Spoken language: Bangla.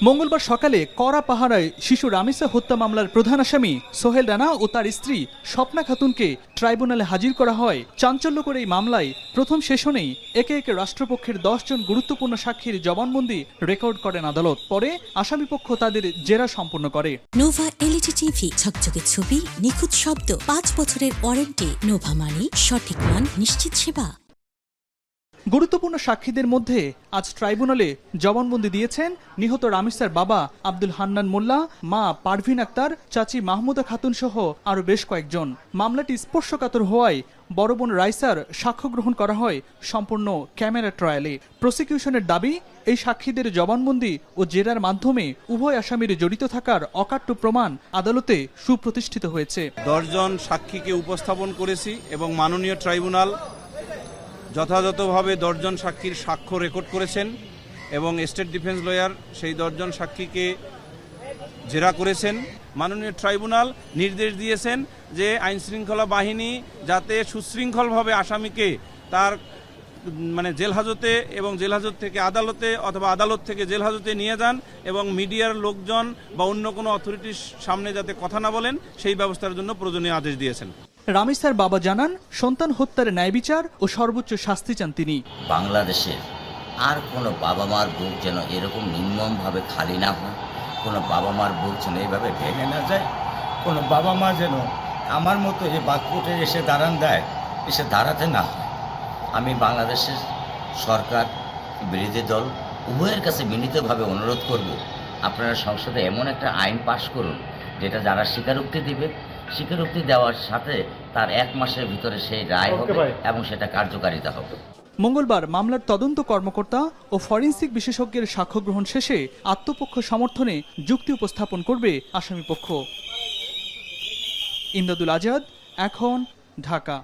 মঙ্গলবার সকালে কড়া পাহারায় শিশু রামিসা হত্যা মামলার প্রধান আসামি সোহেল রানা ও তার স্ত্রী স্বপ্না খাতুনকে ট্রাইব্যুনালে হাজির করা হয়। চাঞ্চল্যকর এই মামলায় প্রথম সেশনেই একে একে রাষ্ট্রপক্ষের 10 জন গুরুত্বপূর্ণ সাক্ষীর জবানবন্দি রেকর্ড করেন আদালত। পরে আসামিপক্ষ তাদের জেরা সম্পন্ন করে। নোভা এলইডি টিভি, ঝকঝকে ছবি, নিখুঁত শব্দ, 5 বছরের ওয়ারেন্টি। নোভা মানে সঠিক মান, নিশ্চিত সেবা। গুরুত্বপূর্ণ সাক্ষীদের মধ্যে আজ ট্রাইব্যুনালে জবানবন্দি দিয়েছেন নিহত রামিসার বাবা আব্দুল হান্নান মোল্লা, মা পারভিন আক্তার, চাচি মাহমুদা খাতুন সহ আরও বেশ কয়েকজন। মামলাটি স্পর্শকাতর হওয়ায় বড় বোন রাইসার সাক্ষ্য গ্রহণ করা হয় সম্পূর্ণ ক্যামেরা ট্রায়ালে। প্রসিকিউশনের দাবি, এই সাক্ষীদের জবানবন্দি ও জেরার মাধ্যমে উভয় আসামির জড়িত থাকার অকাট্য প্রমাণ আদালতে সুপ্রতিষ্ঠিত হয়েছে। 10 জন সাক্ষীকে উপস্থাপন করেছি এবং মাননীয় ট্রাইব্যুনাল যথাযথভাবে 10 জন সাক্ষীর সাক্ষ্য রেকর্ড করেছেন এবং স্টেট ডিফেন্স লয়ার সেই 10 জন সাক্ষীকে জেরা করেছেন। মাননীয় ট্রাইব্যুনাল নির্দেশ দিয়েছেন যে আইনশৃঙ্খলা বাহিনী যাতে সুশৃঙ্খলভাবে আসামিকে তার জেলহাজতে এবং জেলহাজত থেকে আদালতে অথবা আদালত থেকে জেলহাজতে নিয়ে যান এবং মিডিয়ার লোকজন বা অন্য কোনো অথরিটির সামনে যাতে কথা না বলেন সেই ব্যবস্থার জন্য প্রয়োজনীয় আদেশ দিয়েছেন। রামিসার বাবা জানান, সন্তান হত্যার ন্যায় বিচার ও সর্বোচ্চ শাস্তি চান তিনি। বাংলাদেশের আর কোনো বাবা মার বুক যেন এরকম নির্মমভাবে খালি না হয়, কোনো বাবা মার বুক যেন এইভাবে ভেঙে না যায়, কোনো বাবা মা যেন আমার মতো এই বাক্যটে এসে দাঁড়াতে না হয়। আমি বাংলাদেশের সরকার, বিরোধী দল উভয়ের কাছে বিনীতভাবে অনুরোধ করব, আপনারা সংসদে এমন একটা আইন পাশ করুন যেটা যারা স্বীকারোক্তি দিবে, স্বীকারোক্তি দেওয়ার সাথে তার 1 মাসের ভিতরে সেই রায় হবে এবং সেটা কার্যকারিতা হবে। মঙ্গলবার মামলার তদন্ত কর্মকর্তা ও ফরেনসিক বিশেষজ্ঞের সাক্ষ্য গ্রহণ শেষে আত্মপক্ষ সমর্থনে যুক্তি উপস্থাপন করবে আসামিপক্ষ। ইমদাদুল আজাদ, এখন, ঢাকা।